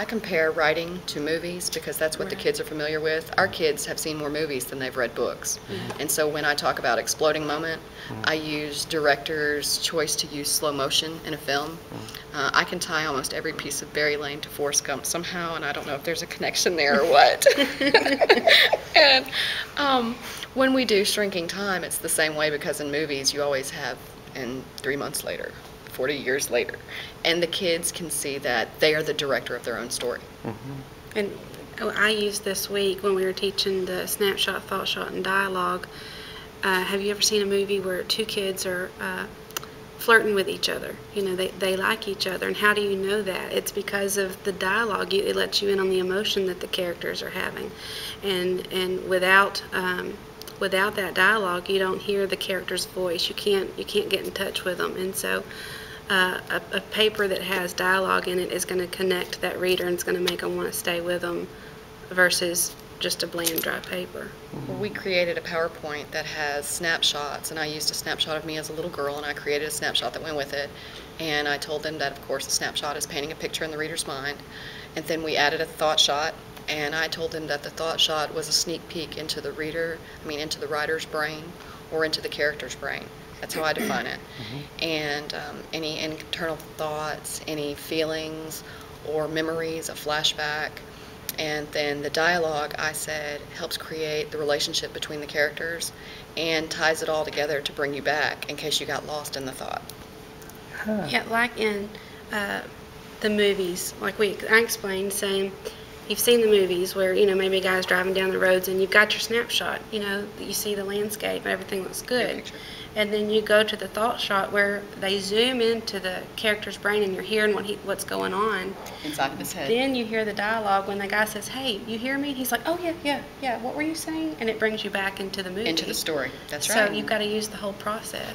compare writing to movies because that's what the kids are familiar with. Our kids have seen more movies than they've read books. And so when I talk about exploding moment, I use director's choice to use slow motion in a film. I can tie almost every piece of Barry Lane to Forrest Gump somehow, and I don't know if there's a connection there or what. And when we do Shrinking Time, it's the same way because in movies you always have, and 3 months later, 40 years later, and the kids can see that they are the director of their own story. And I used this week when we were teaching the snapshot, thought shot, and dialogue. Have you ever seen a movie where two kids are flirting with each other? You know, they like each other, and how do you know that? It's because of the dialogue. It lets you in on the emotion that the characters are having, and without that dialogue, you don't hear the character's voice. You can't get in touch with them, and so a paper that has dialogue in it is going to connect that reader, and it's going to make them want to stay with them versus just a bland, dry paper. Well, we created a PowerPoint that has snapshots, and I used a snapshot of me as a little girl, and I created a snapshot that went with it. And I told them that, of course, a snapshot is painting a picture in the reader's mind. And then we added a thought shot, and I told them that the thought shot was a sneak peek into the into the writer's brain or into the character's brain. That's how I define it. And any internal thoughts, any feelings or memories, a flashback. And then the dialogue, I said, helps create the relationship between the characters and ties it all together to bring you back in case you got lost in the thought. Yeah, like in the movies, like I explained, saying you've seen the movies where, you know, maybe a guy's driving down the roads and you've got your snapshot, you know, you see the landscape and everything looks good. And then you go to the thought shot where they zoom into the character's brain and you're hearing what's going on inside of his head. Then you hear the dialogue when the guy says, "Hey, you hear me?" He's like, "Oh yeah, what were you saying?" And it brings you back into the movie. Into the story. That's right. So you've got to use the whole process.